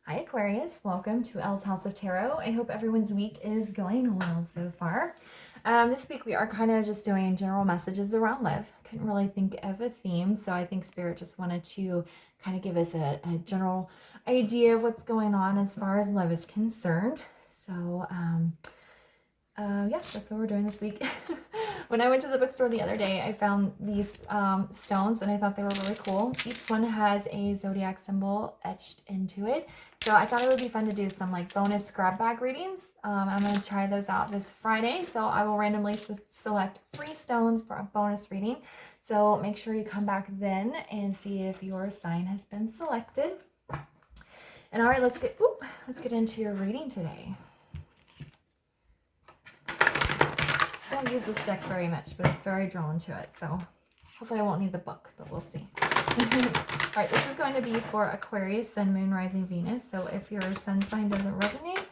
Hi Aquarius, welcome to Elle's House of Tarot. I hope everyone's week is going well so far. This week we are kind of just doing general messages around love. Couldn't really think of a theme, so I think Spirit just wanted to kind of give us a general idea of what's going on as far as love is concerned. So that's what we're doing this week. When I went to the bookstore the other day, I found these stones and I thought they were really cool. Each one has a Zodiac symbol etched into it. So I thought it would be fun to do some like bonus grab bag readings. I'm going to try those out this Friday. So I will randomly select 3 stones for a bonus reading. So make sure you come back then and see if your sign has been selected. And all right, let's get into your reading today. I don't use this deck very much, but it's very drawn to it. So hopefully I won't need the book, but we'll see. All right, this is going to be for Aquarius, Sun, Moon, Rising, Venus. So if your sun sign doesn't resonate,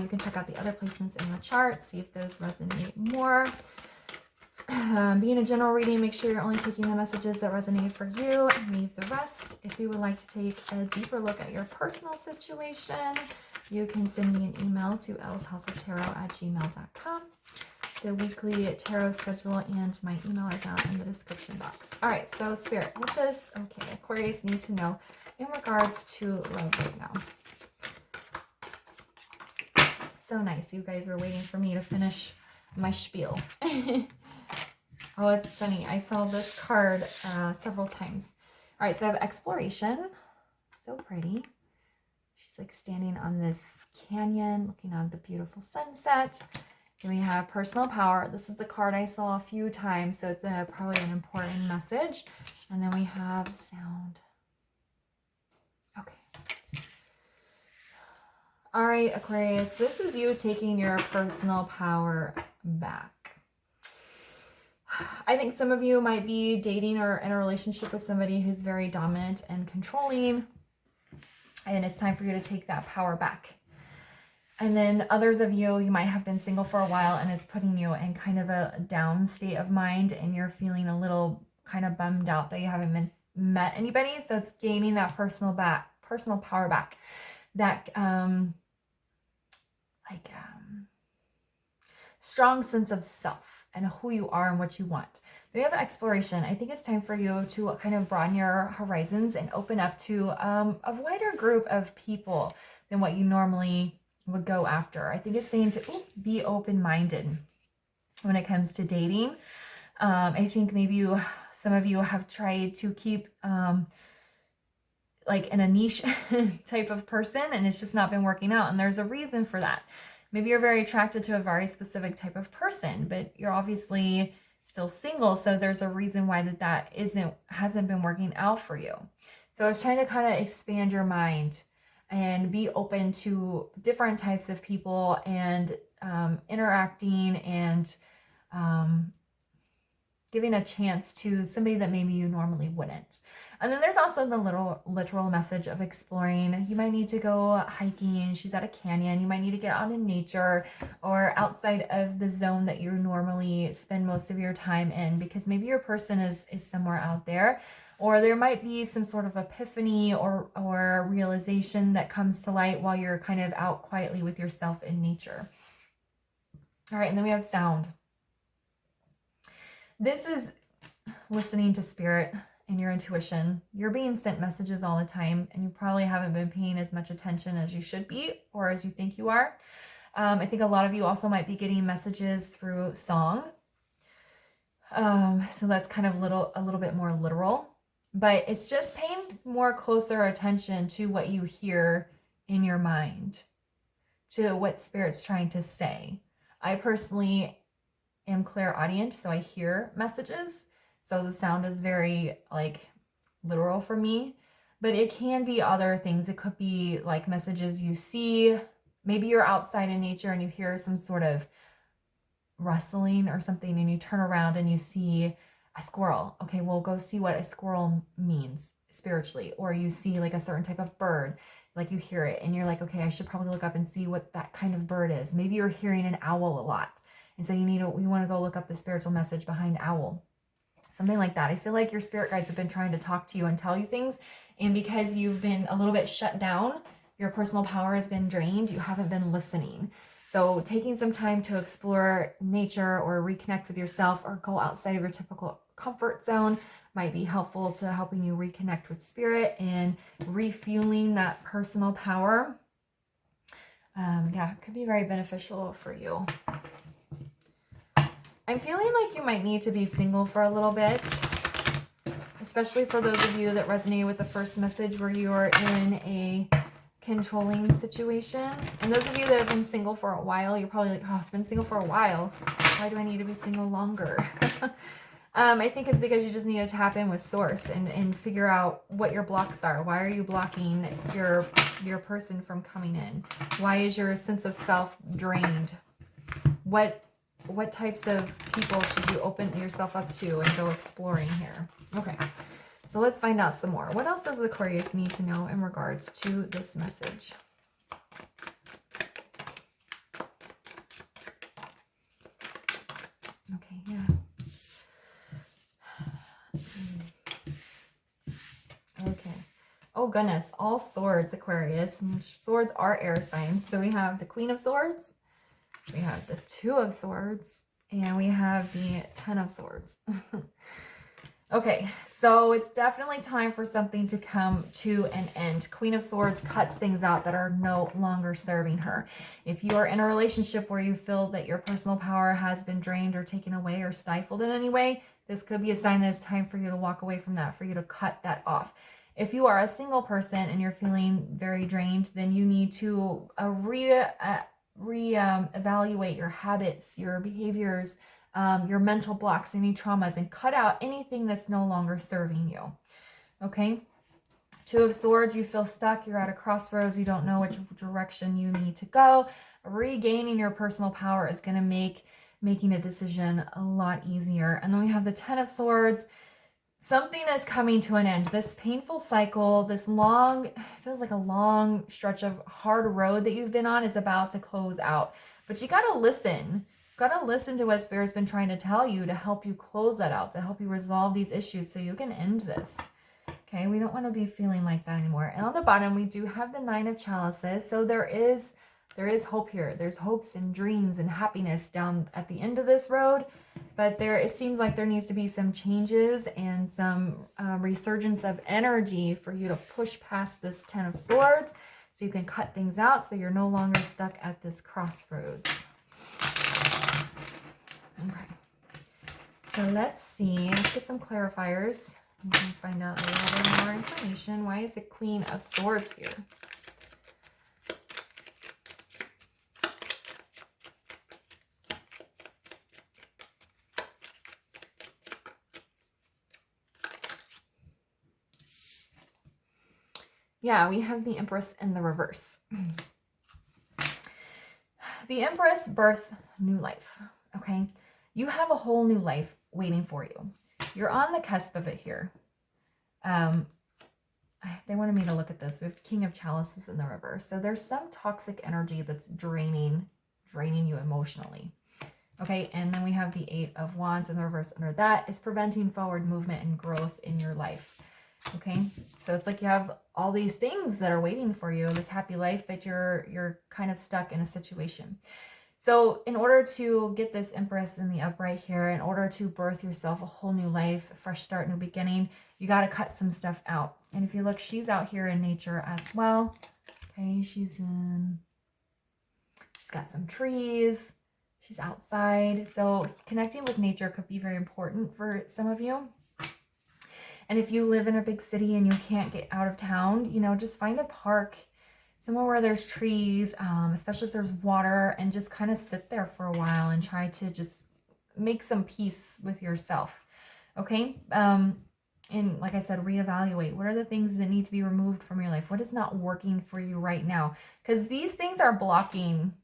you can check out the other placements in your chart, see if those resonate more. Being a general reading, make sure you're only taking the messages that resonate for you and leave the rest. If you would like to take a deeper look at your personal situation, you can send me an email to ellshouseoftarot@gmail.com. The weekly tarot schedule and my email are down in the description box. All right, so Spirit, what does Aquarius need to know in regards to love right now? So nice. You guys were waiting for me to finish my spiel. Oh, it's funny. I saw this card several times. All right, so I have exploration. So pretty. She's like standing on this canyon, looking out at the beautiful sunset. Then we have personal power. This is the card I saw a few times, so it's probably an important message. And then we have sound. Okay. All right, Aquarius, this is you taking your personal power back. I think some of you might be dating or in a relationship with somebody who's very dominant and controlling, and it's time for you to take that power back. And then others of you might have been single for a while and it's putting you in kind of a down state of mind and you're feeling a little kind of bummed out that you haven't met anybody. So it's gaining that personal power back. That strong sense of self and who you are and what you want. We have exploration. I think it's time for you to kind of broaden your horizons and open up to a wider group of people than what you normally would go after. I think it's saying to be open-minded when it comes to dating. I think maybe some of you have tried to keep like in a niche type of person and it's just not been working out. And there's a reason for that. Maybe you're very attracted to a very specific type of person, but you're obviously still single. So there's a reason why that hasn't been working out for you. So I was trying to kind of expand your mind and be open to different types of people and interacting and giving a chance to somebody that maybe you normally wouldn't. And then there's also the literal message of exploring. You might need to go hiking. She's at a canyon. You might need to get out in nature or outside of the zone that you normally spend most of your time in, because maybe your person is somewhere out there. Or there might be some sort of epiphany or realization that comes to light while you're kind of out quietly with yourself in nature. All right, and then we have sound. This is listening to spirit and your intuition. You're being sent messages all the time, and you probably haven't been paying as much attention as you should be or as you think you are. I think a lot of you also might be getting messages through song. So that's kind of a little bit more literal. But it's just paying more closer attention to what you hear in your mind, to what Spirit's trying to say. I personally am clairaudient, so I hear messages. So the sound is very literal for me, but it can be other things. It could be like messages you see. Maybe you're outside in nature and you hear some sort of rustling or something and you turn around and you see a squirrel. Okay, well, go see what a squirrel means spiritually. Or you see like a certain type of bird, like you hear it and you're like, okay, I should probably look up and see what that kind of bird is. Maybe you're hearing an owl a lot. And so you want to go look up the spiritual message behind owl. Something like that. I feel like your spirit guides have been trying to talk to you and tell you things. And because you've been a little bit shut down, Your personal power has been drained. You haven't been listening. So taking some time to explore nature or reconnect with yourself or go outside of your typical comfort zone might be helpful to helping you reconnect with spirit and refueling that personal power. Yeah, it could be very beneficial for you. I'm feeling like you might need to be single for a little bit, especially for those of you that resonated with the first message where you are in a controlling situation. And those of you that have been single for a while, you're probably like, oh, I've been single for a while. Why do I need to be single longer? I think it's because you just need to tap in with source and figure out what your blocks are. Why are you blocking your person from coming in? Why is your sense of self drained? What types of people should you open yourself up to and go exploring here? Okay. So let's find out some more. What else does Aquarius need to know in regards to this message? Okay, yeah. Okay. Oh goodness, all swords, Aquarius. Swords are air signs. So we have the Queen of Swords, we have the Two of Swords, and we have the Ten of Swords. Okay, so it's definitely time for something to come to an end. Queen of Swords cuts things out that are no longer serving her. If you are in a relationship where you feel that your personal power has been drained or taken away or stifled in any way, this could be a sign that it's time for you to walk away from that, for you to cut that off. If you are a single person and you're feeling very drained, then you need to evaluate your habits, your behaviors, your mental blocks, any traumas, and cut out anything that's no longer serving you. Okay? Two of Swords, you feel stuck. You're at a crossroads. You don't know which direction you need to go. Regaining your personal power is going to make making a decision a lot easier. And then we have the Ten of Swords. Something is coming to an end. This painful cycle, this long, feels like a long stretch of hard road that you've been on is about to close out. But you got to listen. Got to listen to what Spirit's been trying to tell you to help you close that out, to help you resolve these issues so you can end this. Okay, we don't want to be feeling like that anymore. And on the bottom, we do have the Nine of Chalices. So there is hope here. There's hopes and dreams and happiness down at the end of this road. But it seems like there needs to be some changes and some resurgence of energy for you to push past this Ten of Swords so you can cut things out so you're no longer stuck at this crossroads. Okay, so let's see. Let's get some clarifiers. We can find out a little bit more information. Why is the Queen of Swords here? Yeah, we have the Empress in the reverse. The Empress births new life, okay? You have a whole new life waiting for you. You're on the cusp of it here. They wanted me to look at this. We have King of Chalices in the reverse. So there's some toxic energy that's draining you emotionally. Okay, and then we have the Eight of Wands in the reverse under that. It's preventing forward movement and growth in your life. Okay, so it's like you have all these things that are waiting for you, this happy life, but you're kind of stuck in a situation. So in order to get this Empress in the upright here, in order to birth yourself a whole new life, a fresh start, new beginning, you got to cut some stuff out. And if you look, she's out here in nature as well. Okay, she's got some trees. She's outside. So connecting with nature could be very important for some of you. And if you live in a big city and you can't get out of town, just find a park, somewhere where there's trees, especially if there's water, and just kind of sit there for a while and try to just make some peace with yourself. Okay? And like I said, reevaluate. What are the things that need to be removed from your life? What is not working for you right now? Because these things are blocking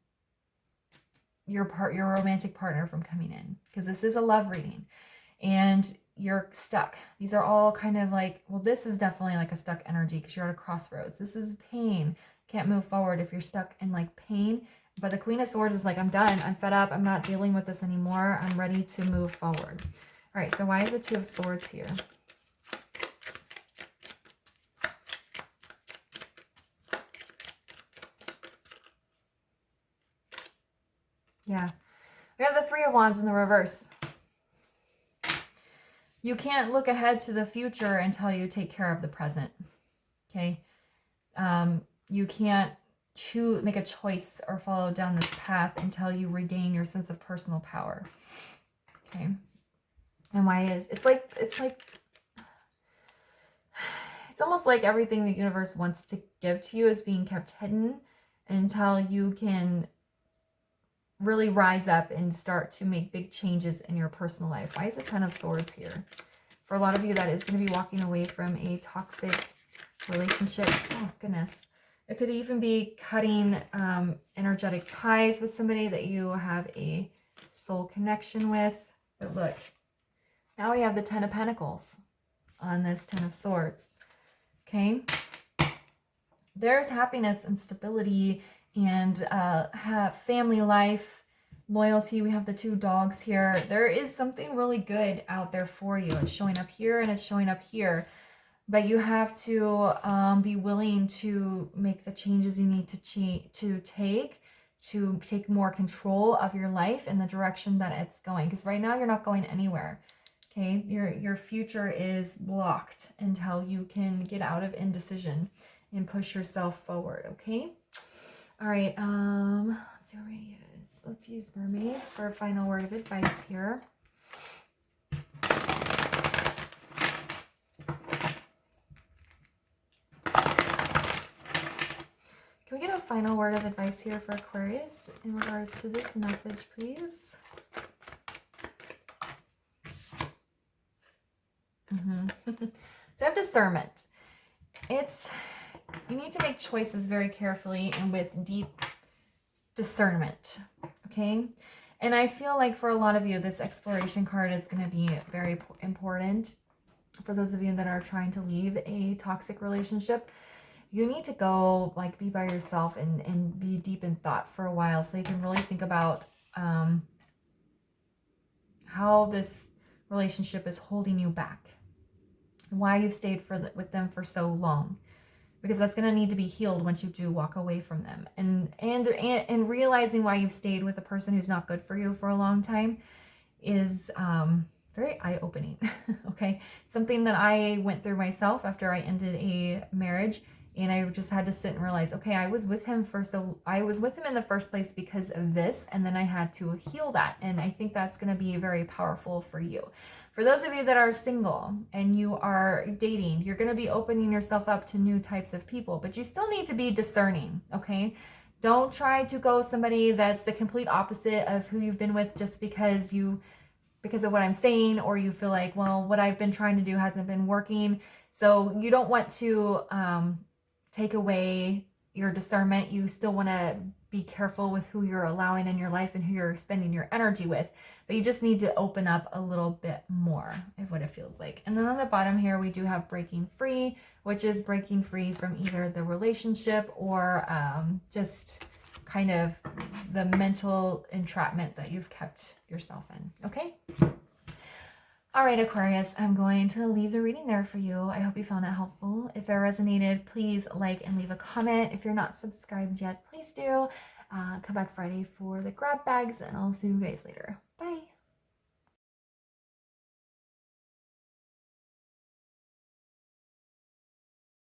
your romantic partner from coming in. Because this is a love reading. And you're stuck. These are all kind of like, well, this is definitely like a stuck energy because you're at a crossroads. This is pain. Can't move forward if you're stuck in like pain. But the Queen of Swords is like, I'm done. I'm fed up. I'm not dealing with this anymore. I'm ready to move forward. All right, so why is the Two of Swords here? Yeah. We have the Three of Wands in the reverse. You can't look ahead to the future until you take care of the present. Okay? You can't make a choice or follow down this path until you regain your sense of personal power. Okay? And why is it's almost like everything the universe wants to give to you is being kept hidden until you can really rise up and start to make big changes in your personal life. Why is a Ten of Swords here? For a lot of you, that is going to be walking away from a toxic relationship. Oh, goodness. It could even be cutting energetic ties with somebody that you have a soul connection with. But look, now we have the Ten of Pentacles on this Ten of Swords. Okay? There's happiness and stability and have family life, loyalty. We have the two dogs here. There is something really good out there for you. It's showing up here and it's showing up here. But you have to be willing to make the changes you need to take more control of your life in the direction that it's going. Because right now you're not going anywhere. Okay, your future is blocked until you can get out of indecision and push yourself forward. Okay. All right. Let's see what we use. Let's use mermaids for a final word of advice here. Can we get a final word of advice here for Aquarius in regards to this message, please? So I have discernment. You need to make choices very carefully and with deep discernment, okay? And I feel like for a lot of you, this exploration card is going to be very important. For those of you that are trying to leave a toxic relationship, you need to go, like, be by yourself and be deep in thought for a while so you can really think about how this relationship is holding you back. Why you've stayed with them for so long, because that's going to need to be healed once you do walk away from them, and realizing why you've stayed with a person who's not good for you for a long time is very eye-opening. Okay, something that I went through myself after I ended a marriage, and I just had to sit and realize, okay, I was with him in the first place because of this, and then I had to heal that. And I think that's going to be very powerful for you. For those of you that are single and you are dating, you're going to be opening yourself up to new types of people, but you still need to be discerning, okay? Don't try to go somebody that's the complete opposite of who you've been with just because of what I'm saying, or you feel like, well, what I've been trying to do hasn't been working. So you don't want to take away your discernment. You still want to be careful with who you're allowing in your life and who you're spending your energy with, but you just need to open up a little bit more of what it feels like. And then on the bottom here, we do have breaking free, which is breaking free from either the relationship or just kind of the mental entrapment that you've kept yourself in. Okay. All right, Aquarius, I'm going to leave the reading there for you. I hope you found that helpful. If it resonated, please like and leave a comment. If you're not subscribed yet, please do. Come back Friday for the grab bags, and I'll see you guys later. Bye.